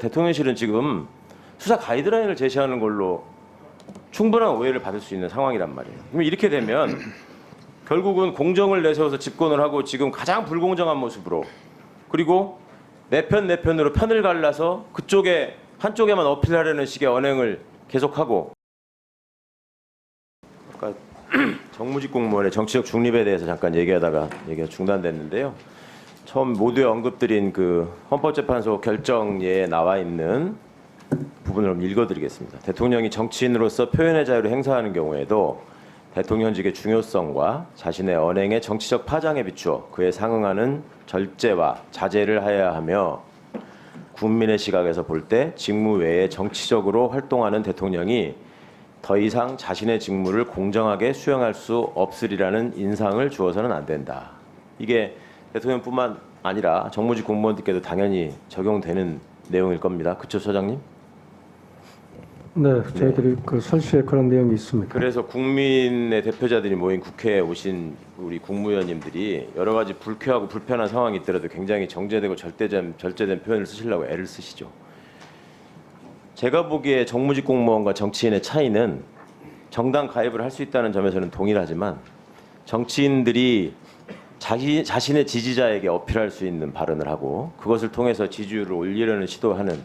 대통령실은 지금 수사 가이드라인을 제시하는 걸로 충분한 오해를 받을 수 있는 상황이란 말이에요. 그럼 이렇게 되면 결국은 공정을 내세워서 집권을 하고 지금 가장 불공정한 모습으로, 그리고 내 편으로 편을 갈라서 그쪽에 한쪽에만 어필하려는 식의 언행을 계속하고, 아까 정무직 공무원의 정치적 중립에 대해서 잠깐 얘기하다가 얘기가 중단됐는데요. 처음 모두에 언급드린 그 헌법재판소 결정에 나와 있는 부분을 한번 읽어드리겠습니다. 대통령이 정치인으로서 표현의 자유를 행사하는 경우에도 대통령직의 중요성과 자신의 언행의 정치적 파장에 비추어 그에 상응하는 절제와 자제를 하여야 하며, 국민의 시각에서 볼 때 직무 외에 정치적으로 활동하는 대통령이 더 이상 자신의 직무를 공정하게 수행할 수 없으리라는 인상을 주어서는 안 된다. 이게 대통령뿐만 아니라 정무직 공무원들께도 당연히 적용되는 내용일 겁니다. 그렇죠, 소장님? 네, 저희들이 그 설시에 그런 내용이 있습니다. 그래서 국민의 대표자들이 모인 국회에 오신 우리 국무위원님들이 여러 가지 불쾌하고 불편한 상황이 있더라도 굉장히 정제되고 절제된 표현을 쓰시려고 애를 쓰시죠. 제가 보기에 정무직 공무원과 정치인의 차이는 정당 가입을 할 수 있다는 점에서는 동일하지만, 정치인들이 자신의 지지자에게 어필할 수 있는 발언을 하고 그것을 통해서 지지율을 올리려는 시도하는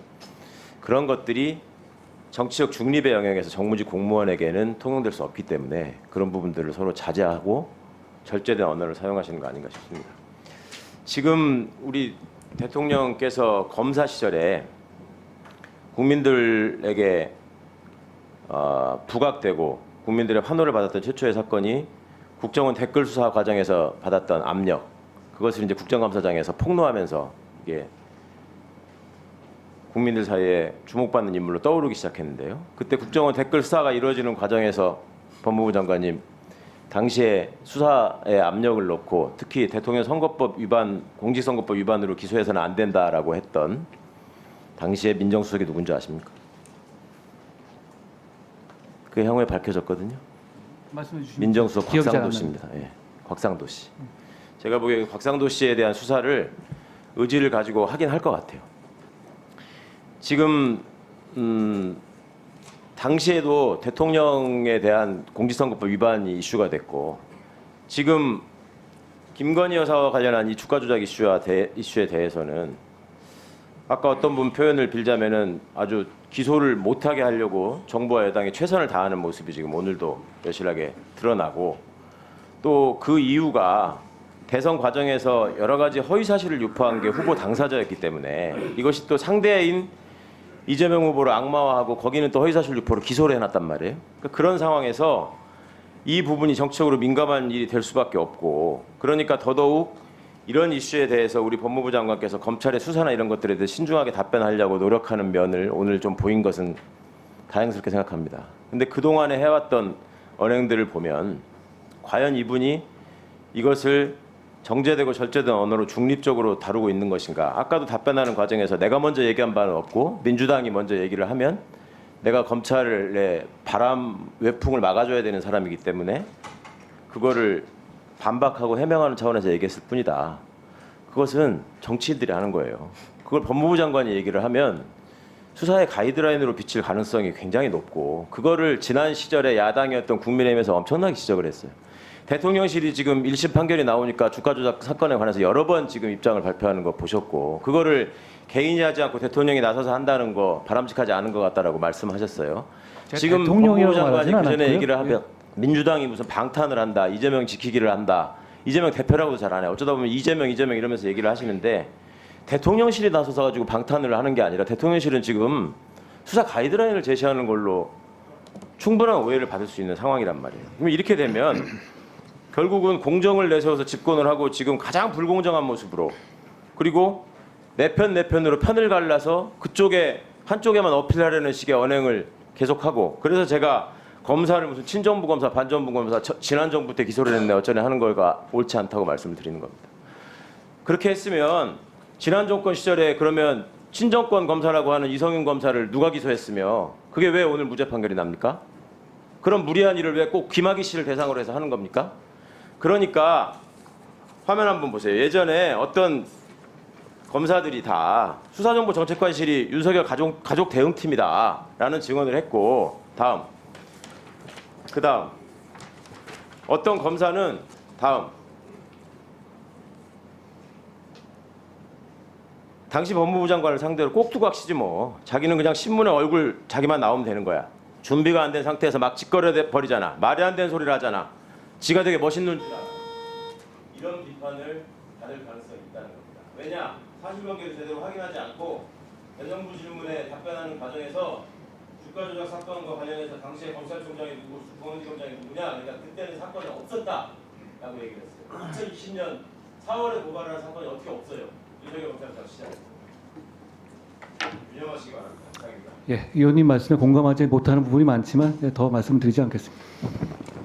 그런 것들이 정치적 중립의 영역에서 정무직 공무원에게는 통용될 수 없기 때문에 그런 부분들을 서로 자제하고 절제된 언어를 사용하시는 거 아닌가 싶습니다. 지금 우리 대통령께서 검사 시절에 국민들에게 부각되고 국민들의 환호를 받았던 최초의 사건이 국정원 댓글 수사 과정에서 받았던 압력, 그것을 이제 국정감사장에서 폭로하면서 이게 국민들 사이에 주목받는 인물로 떠오르기 시작했는데요. 그때 국정원 댓글 수사가 이루어지는 과정에서 법무부 장관님 당시에 수사에 압력을 넣고 특히 대통령 선거법 위반, 공직선거법 위반으로 기소해서는 안 된다라고 했던 당시에 민정수석이 누군지 아십니까? 그 향후에 밝혀졌거든요. 말씀해 주시면 민정수석 곽상도 씨입니다. 예, 곽상도 씨. 제가 보기에 곽상도 씨에 대한 수사를 의지를 가지고 하긴 할 것 같아요. 지금 당시에도 대통령에 대한 공직선거법 위반이 이슈가 됐고, 지금 김건희 여사와 관련한 이 주가 조작 이슈에 대해서는 아까 어떤 분 표현을 빌자면은 아주 기소를 못하게 하려고 정부와 여당이 최선을 다하는 모습이 지금 오늘도 여실하게 드러나고, 또 그 이유가 대선 과정에서 여러 가지 허위 사실을 유포한 게 후보 당사자였기 때문에 이것이 또 상대인 이재명 후보를 악마화하고 거기는 또 허위 사실 유포로 기소를 해놨단 말이에요. 그러니까 그런 상황에서 이 부분이 정치적으로 민감한 일이 될 수밖에 없고, 그러니까 더더욱 이런 이슈에 대해서 우리 법무부 장관께서 검찰의 수사나 이런 것들에 대해 신중하게 답변하려고 노력하는 면을 오늘 좀 보인 것은 다행스럽게 생각합니다. 근데 그동안에 해왔던 언행들을 보면 과연 이분이 이것을 정제되고 절제된 언어로 중립적으로 다루고 있는 것인가. 아까도 답변하는 과정에서 내가 먼저 얘기한 바는 없고 민주당이 먼저 얘기를 하면 내가 검찰의 바람 외풍을 막아줘야 되는 사람이기 때문에 그거를 반박하고 해명하는 차원에서 얘기했을 뿐이다. 그것은 정치인들이 하는 거예요. 그걸 법무부 장관이 얘기를 하면 수사의 가이드라인으로 비칠 가능성이 굉장히 높고, 그거를 지난 시절에 야당이었던 국민의힘에서 엄청나게 지적을 했어요. 대통령실이 지금 1심 판결이 나오니까 주가 조작 사건에 관해서 여러 번 지금 입장을 발표하는 거 보셨고, 그거를 개인이 하지 않고 대통령이 나서서 한다는 거 바람직하지 않은 것 같다라고 말씀하셨어요. 지금 법무부 장관이 그 전에 얘기를 하면 민주당이 무슨 방탄을 한다, 이재명 지키기를 한다, 이재명 대표라고도 잘 안 해요. 어쩌다 보면 이재명 이러면서 얘기를 하시는데, 대통령실이 나서서 가지고 방탄을 하는 게 아니라 대통령실은 지금 수사 가이드라인을 제시하는 걸로 충분한 오해를 받을 수 있는 상황이란 말이에요. 그럼 이렇게 되면 결국은 공정을 내세워서 집권을 하고 지금 가장 불공정한 모습으로, 그리고 내 편으로 편을 갈라서 그쪽에 한쪽에만 어필하려는 식의 언행을 계속하고, 그래서 제가 검사를 무슨 친정부 검사, 반정부 검사, 지난 정부 때 기소를 했네 어쩌네 하는 거가 옳지 않다고 말씀을 드리는 겁니다. 그렇게 했으면 지난 정권 시절에 그러면 친정권 검사라고 하는 이성윤 검사를 누가 기소했으며 그게 왜 오늘 무죄 판결이 납니까? 그런 무리한 일을 왜 꼭 김학의 씨를 대상으로 해서 하는 겁니까? 그러니까 화면 한번 보세요. 예전에 어떤 검사들이 다 수사정보정책관실이 윤석열 가족 대응팀이다라는 증언을 했고, 그다음 어떤 검사는 당시 법무부 장관을 상대로 꼭두각시지 뭐. 자기는 그냥 신문에 얼굴 자기만 나오면 되는 거야. 준비가 안 된 상태에서 막 짓거려 버리잖아. 말이 안 되는 소리를 하잖아. 지가 되게 멋있는 줄 알아. 이런 비판을 받을 가능성이 있다는 겁니다. 왜냐? 사실관계를 제대로 확인하지 않고 대정부 질문에 답변하는 과정에서 주가 조작 사건과 관련해서 당시에 검찰총장이 누구, 중앙지검장이 누구냐? 그러니까 그때는 사건이 없었다라고 얘기를 했어요. 2020년 4월에 고발한 사건이 어떻게 없어요? 윤석열 검찰청 시절. 유념하시기 바랍니다. 예, 의원님 말씀에 공감하지 못하는 부분이 많지만 더 말씀드리지 않겠습니다.